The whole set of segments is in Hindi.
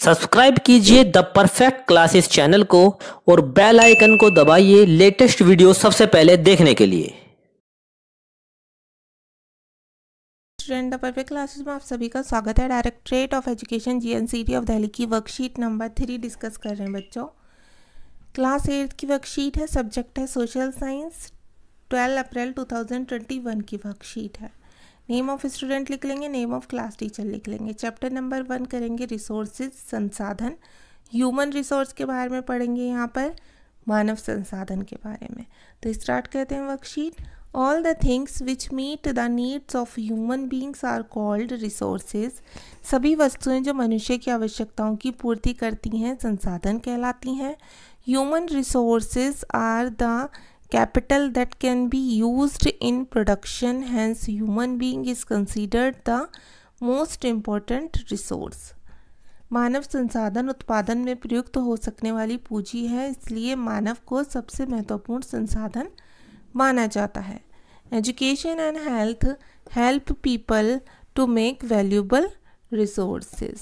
सब्सक्राइब कीजिए द परफेक्ट क्लासेस चैनल को और बेल आइकन को दबाइए लेटेस्ट वीडियो सबसे पहले देखने के लिए। स्टूडेंट द परफेक्ट क्लासेस में आप सभी का स्वागत है। Directorate of education GNCT of Delhi की वर्कशीट नंबर 3 डिस्कस कर रहे हैं बच्चों। क्लास 8 की वर्कशीट है, सब्जेक्ट है सोशल साइंस, 12 अप्रैल 2021 की वर्कशीट है। नेम ऑफ स्टूडेंट लिख लेंगे, नेम ऑफ क्लास टीचर लिख लेंगे। चैप्टर नंबर 1 करेंगे रिसोर्सेज, संसाधन, ह्यूमन रिसोर्स के बारे में पढ़ेंगे, यहाँ पर मानव संसाधन के बारे में। तो स्टार्ट करते हैं worksheet. All the things which meet the needs of human beings are called resources. सभी वस्तुएं जो मनुष्य की आवश्यकताओं की पूर्ति करती हैं संसाधन कहलाती हैं। Human resources are the capital that can be used in production, hence human being is considered the most important resource। मानव संसाधन उत्पादन में प्रयुक्त हो सकने वाली पूंजी है, इसलिए मानव को सबसे महत्वपूर्ण संसाधन माना जाता है। Education and health help people to make valuable resources.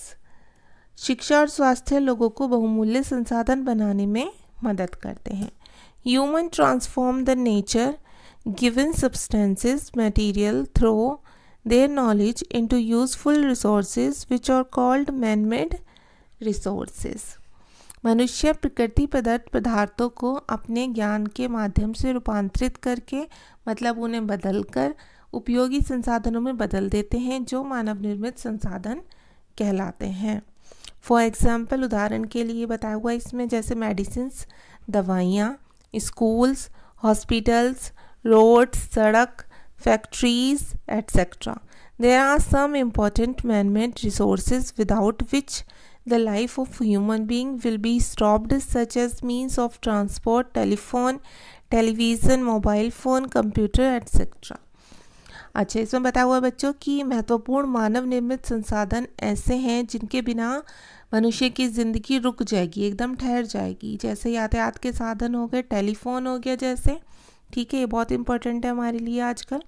शिक्षा और स्वास्थ्य लोगों को बहुमूल्य संसाधन बनाने में मदद करते हैं। Human transform the nature given substances material through their knowledge into useful resources which are called man-made resources। मनुष्य प्रकृति प्रदत्त पदार्थों को अपने ज्ञान के माध्यम से रूपांतरित करके मतलब उन्हें बदलकर उपयोगी संसाधनों में बदल देते हैं जो मानव निर्मित संसाधन कहलाते हैं। फॉर एग्जाम्पल उदाहरण के लिए बताया हुआ इसमें जैसे मेडिसिन्स, दवाइयाँ, स्कूल्स, हॉस्पिटल्स, रोड्स, सड़क, factories etcetera. There are some important man-made resources without which the life of human being will be stopped, such as means of transport, telephone, television, mobile phone, computer etcetera. अच्छा, इसमें बताया हुआ बच्चों कि महत्वपूर्ण मानव निर्मित संसाधन ऐसे हैं जिनके बिना मनुष्य की ज़िंदगी रुक जाएगी, एकदम ठहर जाएगी। जैसे यातायात के साधन हो गए, टेलीफोन हो गया जैसे, ठीक है, ये बहुत इंपॉर्टेंट है हमारे लिए आजकल।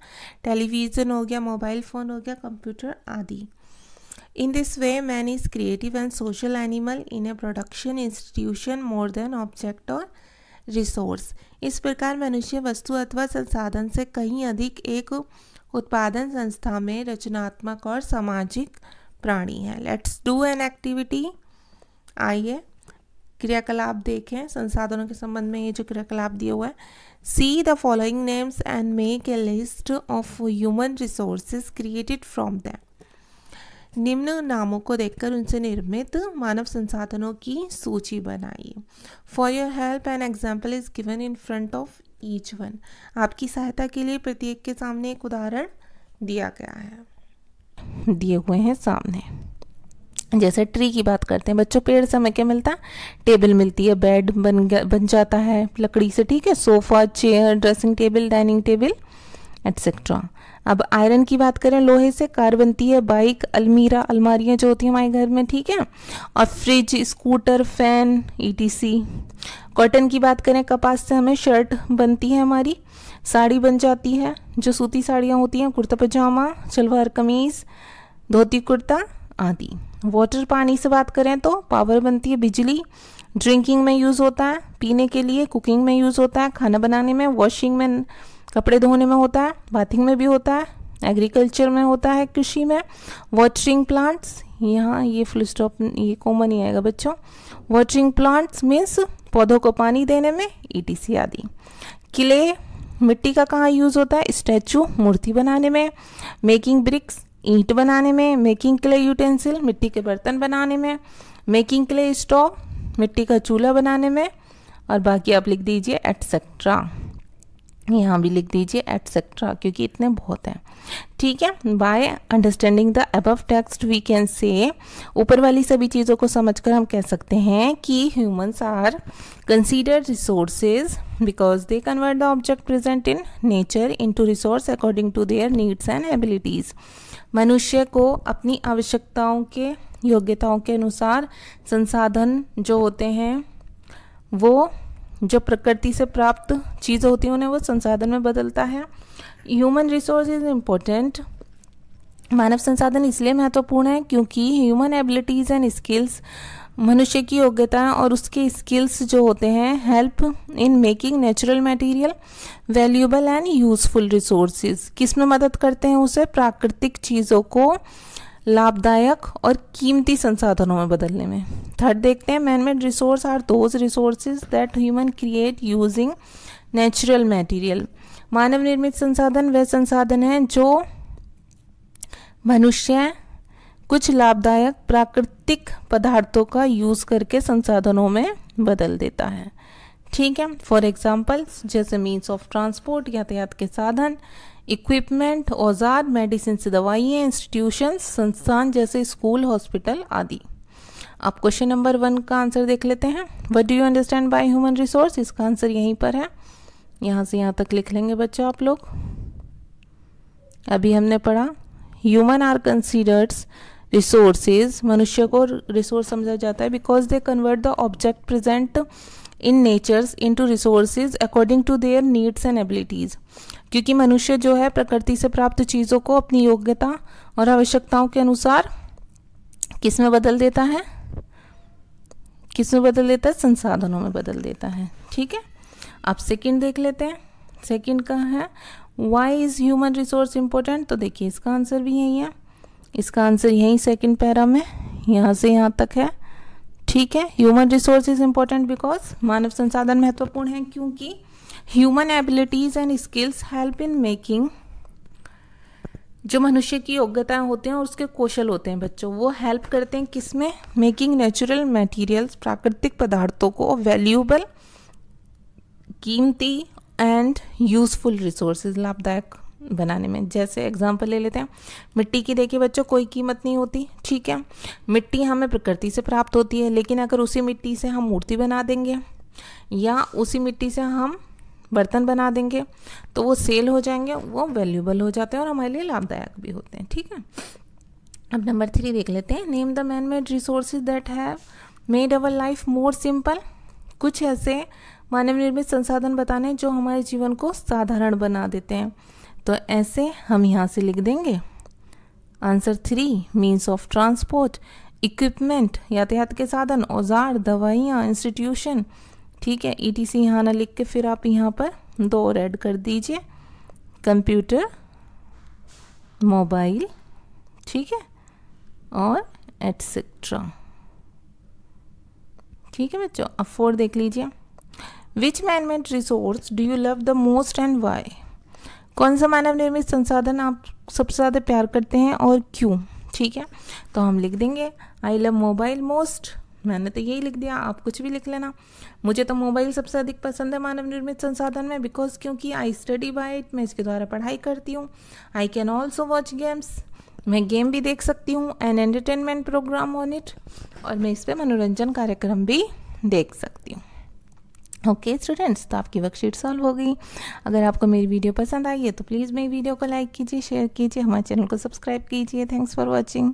टेलीविज़न हो गया, मोबाइल फ़ोन हो गया, कंप्यूटर आदि। In this way man is creative and social animal in A production institution more than object और रिसोर्स। इस प्रकार मनुष्य वस्तु अथवा संसाधन से कहीं अधिक एक उत्पादन संस्था में रचनात्मक और सामाजिक प्राणी है। Let's do an activity. आइए क्रियाकलाप देखें। संसाधनों के संबंध में ये जो क्रियाकलाप दिया हुआ है, see the following names and make a list of human resources created from them. निम्न नामों को देखकर उनसे निर्मित मानव संसाधनों की सूची बनाइए। For your help an example is given in front of each one. आपकी सहायता के लिए प्रत्येक के सामने एक उदाहरण दिया गया है, दिए हुए हैं सामने। जैसे ट्री की बात करते हैं बच्चों, पेड़ से हमें क्या मिलता है? टेबल मिलती है, बेड बन जाता है लकड़ी से, ठीक है, sofa, chair, dressing table, dining table etcetera. अब आयरन की बात करें, लोहे से कार बनती है, बाइक, अलमीरा, अलमारियाँ जो होती हैं हमारे घर में, ठीक है, और fridge, scooter, fan ETC। Cotton की बात करें, कपास से हमें शर्ट बनती है, हमारी साड़ी बन जाती है, जो सूती साड़ियाँ होती हैं, कुर्ता पजामा, सलवार कमीज़, धोती कुर्ता आदि। वाटर, पानी से बात करें तो पावर बनती है, बिजली, ड्रिंकिंग में यूज़ होता है, पीने के लिए, कुकिंग में यूज़ होता है, खाना बनाने में, वॉशिंग में, कपड़े धोने में होता है, बाथिंग में भी होता है, एग्रीकल्चर में होता है, कृषि में, वाटरिंग प्लांट्स, यहाँ ये फुल स्टॉप ये कॉमन ही आएगा बच्चों। वाटरिंग प्लांट्स मीन्स पौधों को पानी देने में, ETC आदि। क्ले, मिट्टी का कहाँ यूज़ होता है? स्टैचू, मूर्ति बनाने में, मेकिंग ब्रिक्स, ईंट बनाने में, मेकिंग क्ले यूटेंसिल, मिट्टी के बर्तन बनाने में, मेकिंग क्ले स्टोव, मिट्टी का चूल्हा बनाने में, और बाकी आप लिख दीजिए एट्सेट्रा। यहाँ भी लिख दीजिए एट्सेट्रा क्योंकि इतने बहुत हैं, ठीक है। By understanding the above text we can say, ऊपर वाली सभी चीज़ों को समझकर हम कह सकते हैं कि humans are considered resources because they convert the object present in nature into resource according to their needs and abilities. मनुष्य को अपनी आवश्यकताओं के, योग्यताओं के अनुसार संसाधन जो होते हैं वो जो प्रकृति से प्राप्त चीज़ें होती हैं उन्हें वो संसाधन में बदलता है। ह्यूमन रिसोर्स इज इम्पोर्टेंट मानव संसाधन इसलिए महत्वपूर्ण है क्योंकि ह्यूमन एबिलिटीज़ एंड स्किल्स, मनुष्य की योग्यताएं और उसके स्किल्स जो होते हैं, help in making natural material valuable and useful resources. किस में मदद करते हैं उसे? प्राकृतिक चीज़ों को लाभदायक और कीमती संसाधनों में बदलने में। थर्ड देखते हैं, man made resource are those resources that human create using natural material. मानव निर्मित संसाधन वह संसाधन हैं जो मनुष्य कुछ लाभदायक प्राकृतिक पदार्थों का यूज़ करके संसाधनों में बदल देता है। ठीक है, फॉर एग्जाम्पल जैसे मीन्स ऑफ ट्रांसपोर्ट, यातायात के साधन, इक्विपमेंट, औजार, मेडिसिन से दवाइयाँ, इंस्टीट्यूशंस, संस्थान जैसे स्कूल, हॉस्पिटल आदि। अब क्वेश्चन नंबर 1 का आंसर देख लेते हैं। What do you understand by human resource? इसका आंसर यहीं पर है, यहाँ से यहाँ तक लिख लेंगे बच्चों आप लोग। अभी हमने पढ़ा ह्यूमन आर कंसीडर्स रिसोर्सेज, मनुष्य को रिसोर्स समझा जाता है because they convert the object present in natures into resources according to their needs and abilities. क्योंकि मनुष्य जो है प्रकृति से प्राप्त चीज़ों को अपनी योग्यता और आवश्यकताओं के अनुसार किस में बदल देता है? किस में बदल देता है? संसाधनों में बदल देता है। ठीक है, अब सेकंड देख लेते हैं। सेकंड का है why is human resource important? तो देखिए इसका आंसर भी यही है, इसका आंसर यही सेकंड पैरा में यहाँ से यहाँ तक है। ठीक है, human resource is important because मानव संसाधन महत्वपूर्ण है क्योंकि human abilities and skills help in making, जो मनुष्य की योग्यताएं होते हैं और उसके कौशल होते हैं बच्चों, वो हेल्प करते हैं किसमें? मेकिंग नेचुरल मटेरियल्स, प्राकृतिक पदार्थों को वैल्यूएबल, कीमती एंड यूजफुल रिसोर्सेज, लाभदायक बनाने में। जैसे एग्जांपल ले लेते हैं, मिट्टी की देखिए बच्चों कोई कीमत नहीं होती। ठीक है, मिट्टी हमें प्रकृति से प्राप्त होती है, लेकिन अगर उसी मिट्टी से हम मूर्ति बना देंगे या उसी मिट्टी से हम बर्तन बना देंगे तो वो सेल हो जाएंगे, वो वैल्यूएबल हो जाते हैं और हमारे लिए लाभदायक भी होते हैं। ठीक है, अब नंबर 3 देख लेते हैं। Name the man made resources that have made our life more simple. कुछ ऐसे मानव निर्मित संसाधन बताने जो हमारे जीवन को साधारण बना देते हैं। तो ऐसे हम यहाँ से लिख देंगे answer 3 means of transport, equipment यातायात के साधन, औजार, दवाइयाँ, इंस्टीट्यूशन। ठीक है, ETC यहाँ ना लिख के फिर आप यहाँ पर 2 और ऐड कर दीजिए, कंप्यूटर, मोबाइल, ठीक है, और एटसेट्रा। ठीक है बच्चों, अब 4 देख लीजिए। Which man made resource do you love the most and why? कौन सा मानव निर्मित संसाधन आप सबसे ज़्यादा प्यार करते हैं और क्यों? ठीक है, तो हम लिख देंगे आई लव मोबाइल मोस्ट। मैंने तो यही लिख दिया, आप कुछ भी लिख लेना। मुझे तो मोबाइल सबसे अधिक पसंद है मानव निर्मित संसाधन में बिकॉज क्योंकि आई स्टडी बाय इट, मैं इसके द्वारा पढ़ाई करती हूँ। I can also watch games, मैं गेम भी देख सकती हूँ, an entertainment programme on it, और मैं इस पर मनोरंजन कार्यक्रम भी देख सकती हूँ। ओके स्टूडेंट्स, तो आपकी वर्कशीट सॉल्व हो गई। अगर आपको मेरी वीडियो पसंद आई है तो प्लीज़ मेरी वीडियो को लाइक कीजिए, शेयर कीजिए, हमारे चैनल को सब्सक्राइब कीजिए। Thanks for watching.